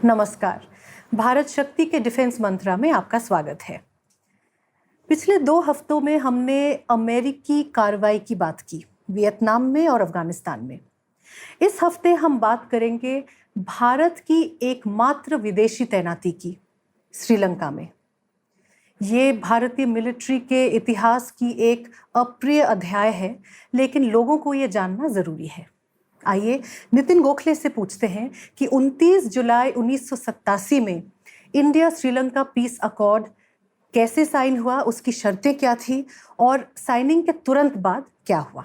नमस्कार। भारत शक्ति के डिफेंस मंत्रा में आपका स्वागत है। पिछले 2 हफ्तों में हमने अमेरिकी कार्रवाई की बात की, वियतनाम में और अफगानिस्तान में। इस हफ्ते हम बात करेंगे भारत की एकमात्र विदेशी तैनाती की, श्रीलंका में। ये भारतीय मिलिट्री के इतिहास की एक अप्रिय अध्याय है, लेकिन लोगों को ये जानना जरूरी है। आइए नितिन गोखले से पूछते हैं कि 29 जुलाई 1987 में इंडिया श्रीलंका पीस अकॉर्ड कैसे साइन हुआ, उसकी शर्तें क्या थी और साइनिंग के तुरंत बाद क्या हुआ।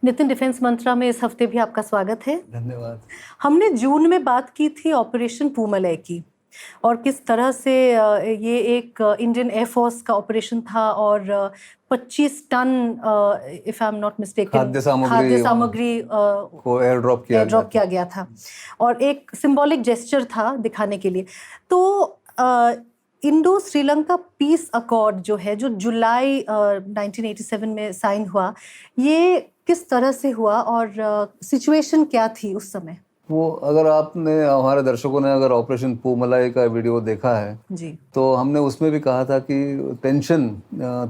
नितिन, डिफेंस मंत्रा में इस हफ्ते भी आपका स्वागत है। धन्यवाद। हमने जून में बात की थी ऑपरेशन पूमलय की और किस तरह से ये एक इंडियन एयरफोर्स का ऑपरेशन था और 25 ton if I am not mistaken खाद्य सामग्री को एयर ड्रॉप किया गया था और एक सिंबॉलिक जेस्चर था दिखाने के लिए। तो इंडो श्रीलंका पीस अकॉर्ड जो है, जो जुलाई 1987 में साइन हुआ, ये किस तरह से हुआ और सिचुएशन क्या थी उस समय? वो अगर आपने, हमारे दर्शकों ने अगर ऑपरेशन पूमलाई का वीडियो देखा है जी, तो हमने उसमें भी कहा था कि टेंशन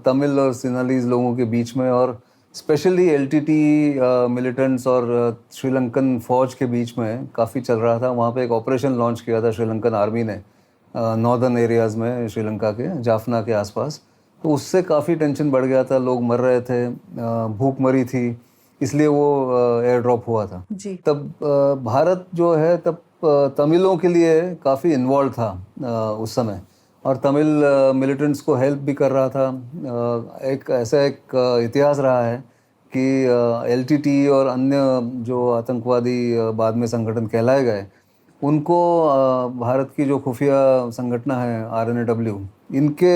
तमिल और सिनालीज लोगों के बीच में और स्पेशली एलटीटी मिलिटेंट्स और श्रीलंकन फौज के बीच में काफ़ी चल रहा था। वहाँ पे एक ऑपरेशन लॉन्च किया था श्रीलंकन आर्मी ने नॉर्दर्न एरियाज़ में, श्रीलंका के जाफना के आसपास। तो उससे काफ़ी टेंशन बढ़ गया था, लोग मर रहे थे, भूखमरी थी, इसलिए वो एयर ड्रॉप हुआ था जी। तब भारत जो है तब तमिलों के लिए काफ़ी इन्वॉल्व था उस समय और तमिल मिलिटेंट्स को हेल्प भी कर रहा था। एक ऐसा एक इतिहास रहा है कि एलटीटी और अन्य जो आतंकवादी बाद में संगठन कहलाए गए, उनको भारत की जो खुफिया संगठन है RNAW, इनके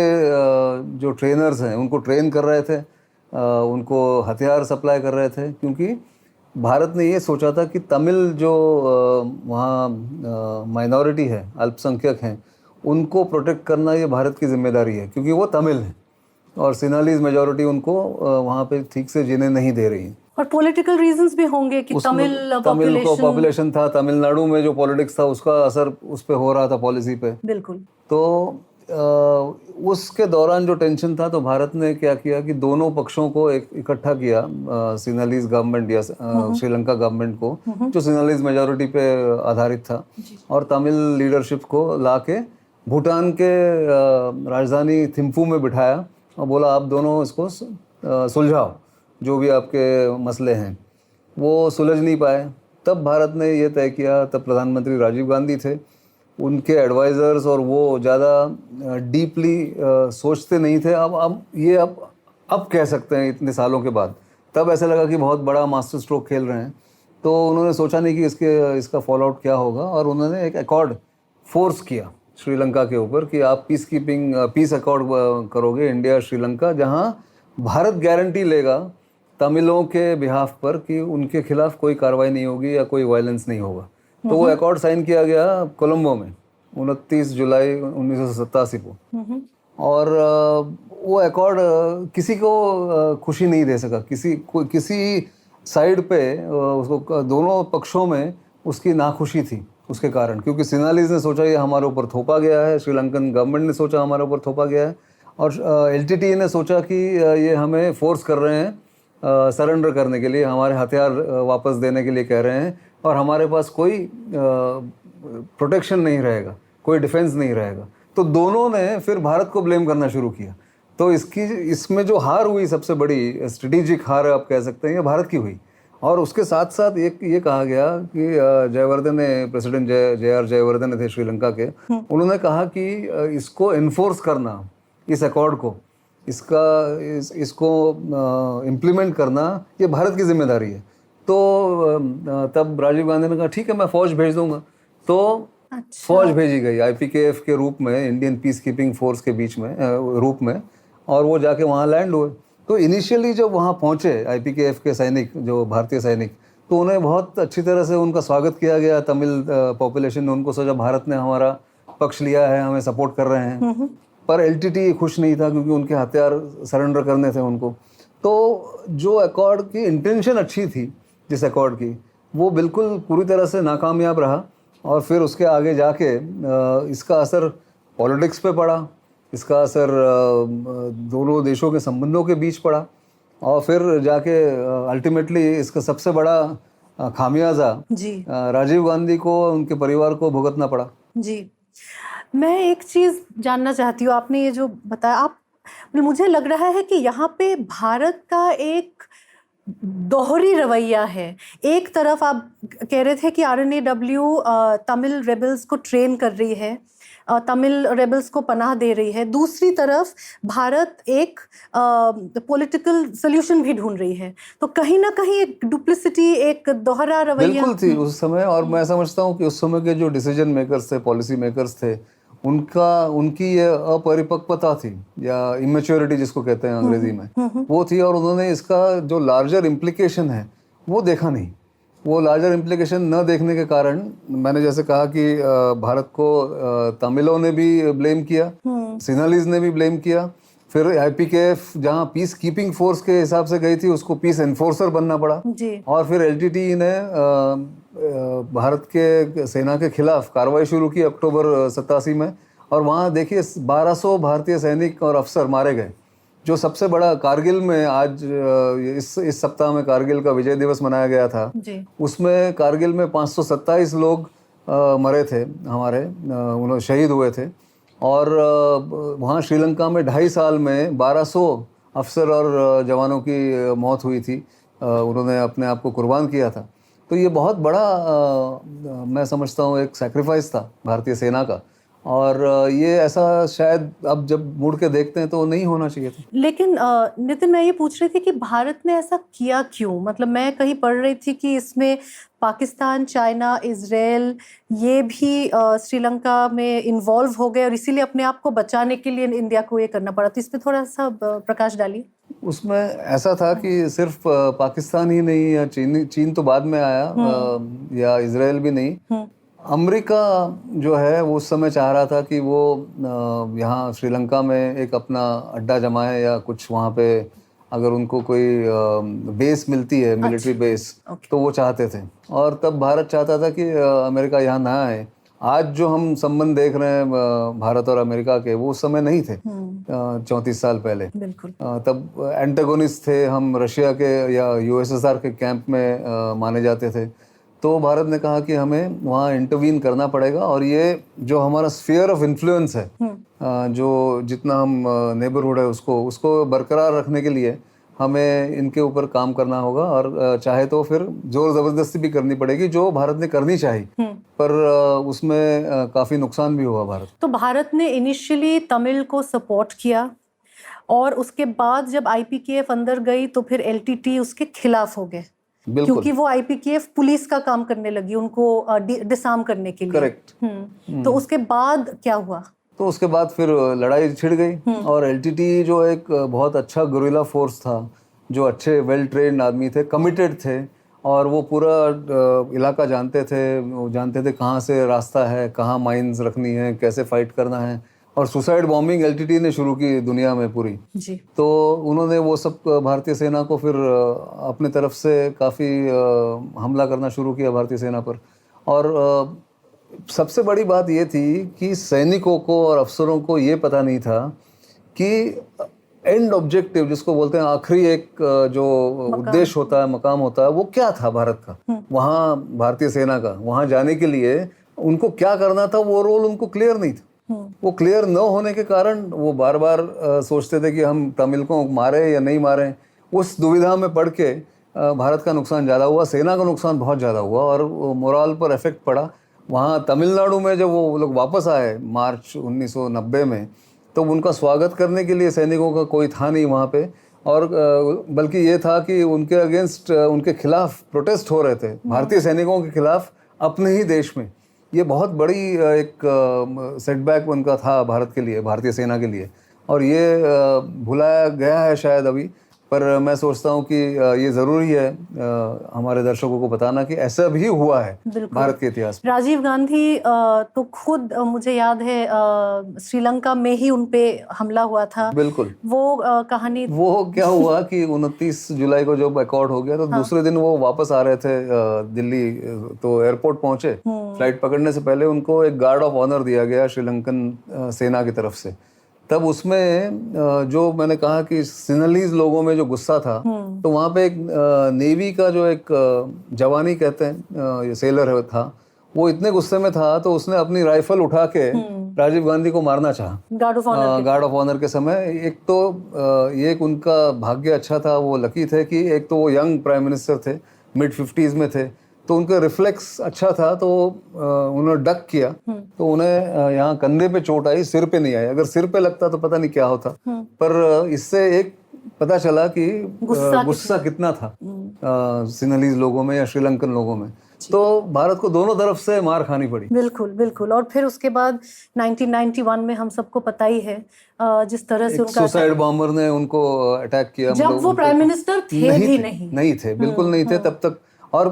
जो ट्रेनर्स हैं उनको ट्रेन कर रहे थे, उनको हथियार सप्लाई कर रहे थे, क्योंकि भारत ने ये सोचा था कि तमिल जो वहाँ माइनॉरिटी है, अल्पसंख्यक हैं, उनको प्रोटेक्ट करना ये भारत की जिम्मेदारी है, क्योंकि वो तमिल हैं और सिनालीज मेजॉरिटी उनको वहाँ पे ठीक से जीने नहीं दे रही है। और पॉलिटिकल रीजंस भी होंगे कि तमिल को पॉपुलेशन था, तमिलनाडु में जो पॉलिटिक्स था उसका असर उस पर हो रहा था पॉलिसी पे। बिल्कुल। तो उसके दौरान जो टेंशन था, तो भारत ने क्या किया कि दोनों पक्षों को इकट्ठा किया, सिनालीज गवर्नमेंट या श्रीलंका गवर्नमेंट को, जो सिनालीज मेजॉरिटी पे आधारित था, और तमिल लीडरशिप को लाके भूटान के राजधानी थिम्फू में बिठाया और बोला आप दोनों इसको सुलझाओ, जो भी आपके मसले हैं। वो सुलझ नहीं पाए। तब भारत ने ये तय किया, तब प्रधानमंत्री राजीव गांधी थे, उनके एडवाइज़र्स और वो ज़्यादा डीपली सोचते नहीं थे। अब कह सकते हैं इतने सालों के बाद, तब ऐसा लगा कि बहुत बड़ा मास्टर स्ट्रोक खेल रहे हैं। तो उन्होंने सोचा नहीं कि इसका फॉल आउट क्या होगा, और उन्होंने एक अकॉर्ड फोर्स किया श्रीलंका के ऊपर कि आप पीस अकॉर्ड करोगे इंडिया श्रीलंका, जहाँ भारत गारंटी लेगा तमिलों के बिहाफ पर कि उनके खिलाफ कोई कार्रवाई नहीं होगी या कोई वायलेंस नहीं होगा। तो वो अकॉर्ड साइन किया गया कोलंबो में 29 जुलाई 1987 को। और वो अकॉर्ड किसी को खुशी नहीं दे सका, किसी साइड पे उसको, दोनों पक्षों में उसकी नाखुशी थी उसके कारण, क्योंकि सिनालीज ने सोचा ये हमारे ऊपर थोपा गया है, श्रीलंकन गवर्नमेंट ने सोचा हमारे ऊपर थोपा गया है, और एलटीटी ने सोचा कि ये हमें फोर्स कर रहे हैं सरेंडर करने के लिए, हमारे हथियार वापस देने के लिए कह रहे हैं, और हमारे पास कोई प्रोटेक्शन नहीं रहेगा, कोई डिफेंस नहीं रहेगा। तो दोनों ने फिर भारत को ब्लेम करना शुरू किया। तो इसमें जो हार हुई, सबसे बड़ी स्ट्रेटेजिक हार आप कह सकते हैं, ये भारत की हुई। और उसके साथ साथ ये कहा गया कि जयवर्धन ने, प्रेसिडेंट JR जयवर्धन थे श्रीलंका के, उन्होंने कहा कि इसको इन्फोर्स करना, इस अकॉर्ड को, इसको इम्प्लीमेंट करना, ये भारत की जिम्मेदारी है। तो तब राजीव गांधी ने कहा ठीक है, मैं फौज भेज दूंगा। तो फौज भेजी गई IPKF के रूप में, इंडियन पीस कीपिंग फोर्स के बीच में रूप में, और वो जाके वहाँ लैंड हुए। तो इनिशियली जब वहाँ पहुँचे IPKF के सैनिक, जो भारतीय सैनिक, तो उन्हें बहुत अच्छी तरह से उनका स्वागत किया गया। तमिल पॉपुलेशन ने उनको सोचा भारत ने हमारा पक्ष लिया है, हमें सपोर्ट कर रहे हैं। पर एलटीटी खुश नहीं था क्योंकि उनके हथियार सरेंडर करने थे उनको। तो जो अकॉर्ड की इंटेंशन अच्छी थी जिस अकॉर्ड की, वो बिल्कुल पूरी तरह से नाकामयाब रहा। और फिर उसके आगे जाके इसका असर पॉलिटिक्स पे पड़ा, इसका असर दोनों देशों के संबंधों के बीच पड़ा, और फिर जाके अल्टीमेटली इसका सबसे बड़ा खामियाजा जी राजीव गांधी को, उनके परिवार को भुगतना पड़ा। जी। मैं एक चीज जानना चाहती हूँ, आपने ये जो बताया, आप मुझे लग रहा है कि यहाँ पे भारत का एक दोहरी रवैया है। एक तरफ आप कह रहे थे कि RNAW तमिल रेबल्स को ट्रेन कर रही है, तमिल रेबल्स को पनाह दे रही है, दूसरी तरफ भारत एक पॉलिटिकल सोल्यूशन भी ढूंढ रही है। तो कहीं ना कहीं एक डुप्लिसिटी, एक दोहरा रवैया बिल्कुल थी उस समय। और मैं समझता हूँ कि उस समय के जो डिसीजन मेकर्स थे, पॉलिसी मेकर्स थे, उनकी ये अपरिपक्वता थी या इमेच्योरिटी जिसको कहते हैं अंग्रेजी में, वो थी। और उन्होंने इसका जो लार्जर इम्प्लीकेशन है वो देखा नहीं। वो लार्जर इम्प्लीकेशन न देखने के कारण, मैंने जैसे कहा कि भारत को तमिलों ने भी ब्लेम किया, सिनालीज ने भी ब्लेम किया, फिर IPKF जहाँ पीस कीपिंग फोर्स के हिसाब से गई थी उसको पीस एनफोर्सर बनना पड़ा, और फिर LTTE ने भारत के सेना के खिलाफ कार्रवाई शुरू की अक्टूबर 87 में। और वहाँ देखिए 1200 भारतीय सैनिक और अफसर मारे गए। जो सबसे बड़ा कारगिल में आज इस सप्ताह में कारगिल का विजय दिवस मनाया गया था, उसमें कारगिल में 527 लोग मरे थे हमारे, उन्होंने शहीद हुए थे। और वहाँ श्रीलंका में 2.5 साल में 1200 अफसर और जवानों की मौत हुई थी, उन्होंने अपने आप को कुर्बान किया था। तो ये बहुत बड़ा मैं समझता हूँ एक सैक्रिफाइस था भारतीय सेना का। और ये ऐसा शायद अब जब मुड़ के देखते हैं तो नहीं होना चाहिए था। लेकिन नितिन, मैं ये पूछ रही थी कि भारत ने ऐसा किया क्यों? मतलब मैं कहीं पढ़ रही थी कि इसमें पाकिस्तान, चाइना, इजराइल ये भी श्रीलंका में इन्वॉल्व हो गए और इसीलिए अपने आप को बचाने के लिए इंडिया को ये करना पड़ा। तो इस पे थोड़ा सा प्रकाश डालिए। उसमें ऐसा था कि सिर्फ पाकिस्तान ही नहीं, या चीन तो बाद में आया, या इजराइल भी नहीं, अमेरिका जो है वो उस समय चाह रहा था कि वो यहाँ श्रीलंका में एक अपना अड्डा जमाए, या कुछ वहाँ पे अगर उनको कोई बेस मिलती है, मिलिट्री बेस, तो वो चाहते थे। और तब भारत चाहता था कि अमेरिका यहाँ ना आए। आज जो हम संबंध देख रहे हैं भारत और अमेरिका के, वो उस समय नहीं थे 34 साल पहले। बिल्कुल। तब एंटागोनिस्ट थे हम, रशिया के या USSR के कैंप में माने जाते थे। तो भारत ने कहा कि हमें वहाँ इंटरवीन करना पड़ेगा, और ये जो हमारा स्फीयर ऑफ इन्फ्लुएंस है, जो जितना हम नेबरहुड है उसको बरकरार रखने के लिए हमें इनके ऊपर काम करना होगा। और चाहे तो फिर जोर ज़बरदस्ती भी करनी पड़ेगी, जो भारत ने करनी चाहिए, पर उसमें काफ़ी नुकसान भी हुआ भारत। तो भारत ने इनिशियली तमिल को सपोर्ट किया, और उसके बाद जब IPKF अंदर गई तो फिर LTT उसके खिलाफ हो गए, क्योंकि वो IPKF पुलिस का काम करने लगी उनको डिसआर्म करने के लिए। करेक्ट। तो उसके बाद क्या हुआ? तो उसके बाद फिर लड़ाई छिड़ गई, और LTT जो एक बहुत अच्छा गुरिल्ला फोर्स था, जो अच्छे वेल ट्रेन्ड आदमी थे, कमिटेड थे, और वो पूरा इलाका जानते थे, वो जानते थे कहाँ से रास्ता है, कहाँ माइंस रखनी है, कैसे फाइट करना है। और सुसाइड बॉम्बिंग LTT ने शुरू की दुनिया में पूरी जी। तो उन्होंने वो सब भारतीय सेना को फिर अपने तरफ से काफ़ी हमला करना शुरू किया भारतीय सेना पर। और सबसे बड़ी बात ये थी कि सैनिकों को और अफसरों को ये पता नहीं था कि एंड ऑब्जेक्टिव जिसको बोलते हैं, आखिरी एक जो उद्देश्य होता है, मकाम होता है, वो क्या था भारत का, वहाँ भारतीय सेना का वहाँ जाने के लिए उनको क्या करना था, वो रोल उनको क्लियर नहीं था। वो क्लियर न होने के कारण वो बार बार सोचते थे कि हम तमिल को मारे या नहीं मारे। उस दुविधा में पड़ के भारत का नुकसान ज़्यादा हुआ, सेना का नुकसान बहुत ज़्यादा हुआ, और मोराल पर इफेक्ट पड़ा। वहाँ तमिलनाडु में जब वो लोग वापस आए मार्च 1990 में, तो उनका स्वागत करने के लिए सैनिकों का कोई था नहीं वहाँ पे, और बल्कि ये था कि उनके अगेंस्ट, उनके खिलाफ प्रोटेस्ट हो रहे थे, भारतीय सैनिकों के खिलाफ अपने ही देश में। ये बहुत बड़ी एक सेटबैक उनका था भारत के लिए, भारतीय सेना के लिए, और ये भुलाया गया है शायद अभी। पर मैं सोचता हूँ कि ये ज़रूरी है हमारे दर्शकों को बताना कि ऐसा भी हुआ है भारत के इतिहास में। राजीव गांधी तो खुद मुझे याद है श्रीलंका में ही उन पे हमला हुआ था। बिल्कुल। वो कहानी वो क्या हुआ कि 29 जुलाई को जब अकॉर्ड हो गया तो दूसरे दिन वो वापस आ रहे थे दिल्ली, तो एयरपोर्ट पहुंचे। फ्लाइट पकड़ने से पहले उनको एक गार्ड ऑफ ऑनर दिया गया श्रीलंकन सेना की तरफ से। तब उसमें जो मैंने कहा कि सिनलीज लोगों में जो गुस्सा था, तो वहाँ पे एक नेवी का जो एक जवानी कहते हैं ये सेलर था, वो इतने गुस्से में था तो उसने अपनी राइफल उठा के राजीव गांधी को मारना चाहा गार्ड ऑफ ऑनर के समय। एक तो ये एक उनका भाग्य अच्छा था, वो लकी थे कि एक तो वो यंग प्राइम मिनिस्टर थे, मिड 50s में थे, तो उनका रिफ्लेक्स अच्छा था, तो उन्होंने डक किया, तो उन्हें यहाँ कंधे पे चोट आई, सिर पे नहीं आई। अगर सिर पे लगता तो पता नहीं क्या होता, पर इससे एक पता चला कि गुस्सा कितना था सिनलीज लोगों में या श्रीलंकन लोगों में। तो भारत को दोनों तरफ से मार खानी पड़ी। बिल्कुल बिल्कुल। और फिर उसके बाद 1991 में हम सबको पता ही है जिस तरह से उनका सुसाइड बॉम्बर ने उनको अटैक किया, जब वो प्राइम मिनिस्टर थे भी नहीं थे, बिल्कुल नहीं थे तब तक। और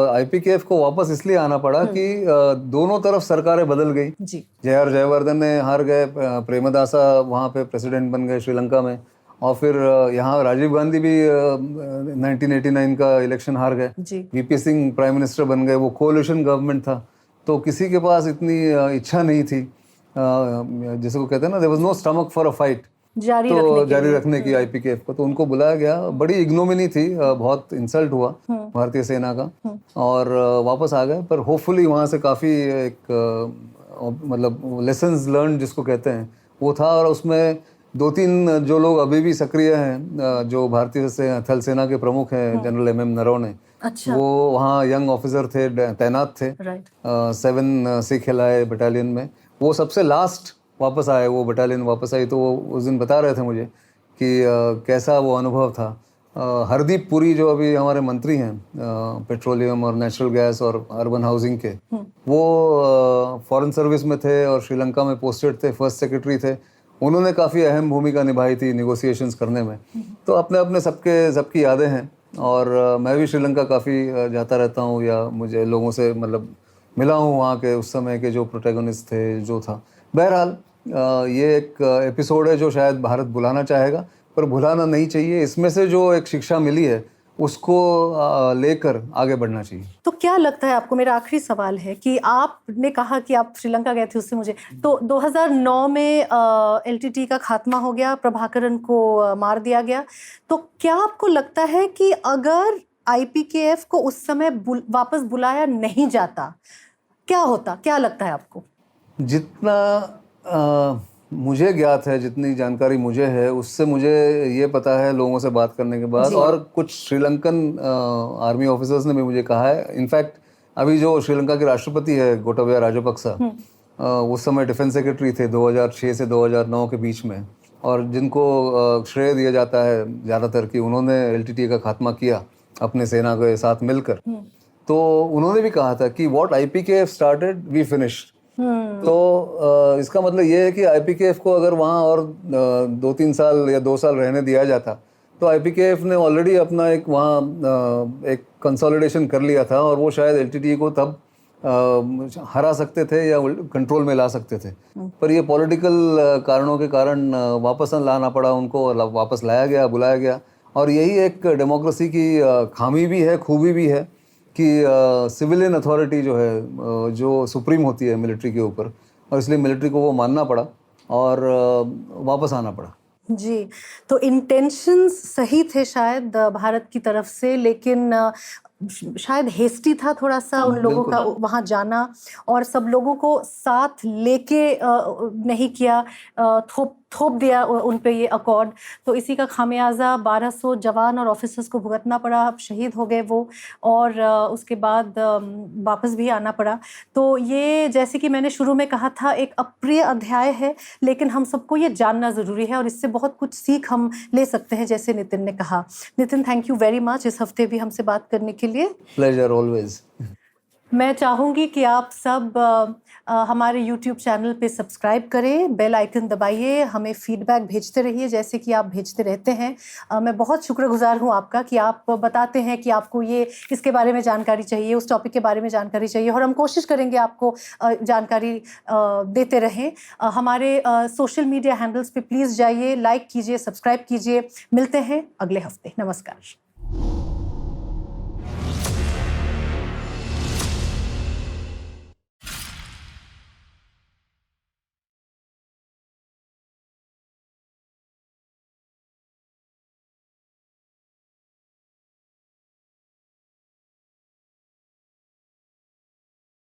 आईपीकेएफ को वापस इसलिए आना पड़ा कि दोनों तरफ सरकारें बदल गई। जे.आर. जयवर्धन ने हार गए, प्रेमदासा वहाँ पे प्रेसिडेंट बन गए श्रीलंका में, और फिर यहाँ राजीव गांधी भी 1989 का इलेक्शन हार गए, वीपी सिंह प्राइम मिनिस्टर बन गए। वो कोलिशन गवर्नमेंट था, तो किसी के पास इतनी इच्छा नहीं थी, जिसको कहते हैं ना, there was no stomach for a fight, जारी रखने की आईपीकेएफ को। तो उनको बुलाया गया, बड़ी इग्नोमिनी थी, बहुत इंसल्ट हुआ भारतीय सेना का, और वापस आ गए। पर होपफुली वहाँ से काफ़ी एक मतलब लेसन्स लर्न जिसको कहते हैं वो था। और उसमें 2-3 जो लोग अभी भी सक्रिय हैं, जो भारतीय थल सेना के प्रमुख हैं, जनरल एम नरवणे, वो वहाँ यंग ऑफिसर थे, तैनात थे 7 सिख एलाय बटालियन में। वो सबसे लास्ट वापस आए, वो बटालियन वापस आई, तो वो उस दिन बता रहे थे मुझे कि कैसा वो अनुभव था। हरदीप पुरी जो अभी हमारे मंत्री हैं पेट्रोलियम और नेचुरल गैस और अर्बन हाउसिंग के, वो फॉरेन सर्विस में थे और श्रीलंका में पोस्टेड थे, फर्स्ट सेक्रेटरी थे। उन्होंने काफ़ी अहम भूमिका निभाई थी निगोशिएशंस करने में। तो अपने अपने सबकी यादें हैं, और मैं भी श्रीलंका काफ़ी जाता रहता हूँ, या मुझे लोगों से मतलब मिला हूँ वहाँ के उस समय के जो प्रोटैगनिस्ट थे, जो था। बहरहाल ये एक एपिसोड है जो शायद भारत भुलाना चाहेगा, पर भुलाना नहीं चाहिए। इसमें से जो एक शिक्षा मिली है उसको लेकर आगे बढ़ना चाहिए। तो क्या लगता है आपको, मेरा आखिरी सवाल है कि आपने कहा कि आप श्रीलंका गए थे, उससे मुझे तो 2009 में एलटीटी का खात्मा हो गया, प्रभाकरन को मार दिया गया। तो क्या आपको लगता है कि अगर आईपीकेएफ को उस समय वापस बुलाया नहीं जाता, क्या होता? क्या लगता है आपको? जितना मुझे ज्ञात है, जितनी जानकारी मुझे है, उससे मुझे ये पता है लोगों से बात करने के बाद, और कुछ श्रीलंकन आर्मी ऑफिसर्स ने भी मुझे कहा है। इनफैक्ट अभी जो श्रीलंका के राष्ट्रपति है गोटाबया राजपक्सा, उस समय डिफेंस सेक्रेटरी थे 2006 से 2009 के बीच में, और जिनको श्रेय दिया जाता है ज़्यादातर कि उन्होंने एलटीटी का खात्मा किया अपने सेना के साथ मिलकर। तो उन्होंने भी कहा था कि what IPKF started we finished. तो इसका मतलब ये है कि आईपीकेएफ को अगर वहाँ और 2-3 साल या 2 साल रहने दिया जाता, तो आईपीकेएफ ने ऑलरेडी अपना एक वहाँ एक कंसोलिडेशन कर लिया था, और वो शायद एलटीटी को तब हरा सकते थे या कंट्रोल में ला सकते थे। पर ये पॉलिटिकल कारणों के कारण वापस लाना पड़ा उनको, और वापस लाया गया, बुलाया गया। और यही एक डेमोक्रेसी की खामी भी है, खूबी भी है कि सिविलियन अथॉरिटी जो है, जो सुप्रीम होती है मिलिट्री के ऊपर, और इसलिए मिलिट्री को वो मानना पड़ा और वापस आना पड़ा। जी, तो इंटेंशंस सही थे शायद भारत की तरफ से, लेकिन शायद हेस्टी था थोड़ा सा उन लोगों का वहाँ जाना, और सब लोगों को साथ लेके नहीं किया, थोप दिया उन पे ये अकॉर्ड। तो इसी का खामियाजा 1200 जवान और ऑफिसर्स को भुगतना पड़ा, शहीद हो गए वो, और उसके बाद वापस भी आना पड़ा। तो ये, जैसे कि मैंने शुरू में कहा था, एक अप्रिय अध्याय है, लेकिन हम सबको ये जानना ज़रूरी है, और इससे बहुत कुछ सीख हम ले सकते हैं, जैसे नितिन ने कहा। Nitin, thank you very much इस हफ्ते भी हमसे बात करने के लिए। Pleasure always. मैं चाहूँगी कि आप सब हमारे YouTube चैनल पे सब्सक्राइब करें, बेल आइकन दबाइए, हमें फीडबैक भेजते रहिए जैसे कि आप भेजते रहते हैं। मैं बहुत शुक्रगुजार हूँ आपका कि आप बताते हैं कि आपको ये इसके बारे में जानकारी चाहिए, उस टॉपिक के बारे में जानकारी चाहिए, और हम कोशिश करेंगे आपको जानकारी देते रहें। हमारे सोशल मीडिया हैंडल्स पे प्लीज़ जाइए, लाइक कीजिए, सब्सक्राइब कीजिए। मिलते हैं अगले हफ्ते। नमस्कार।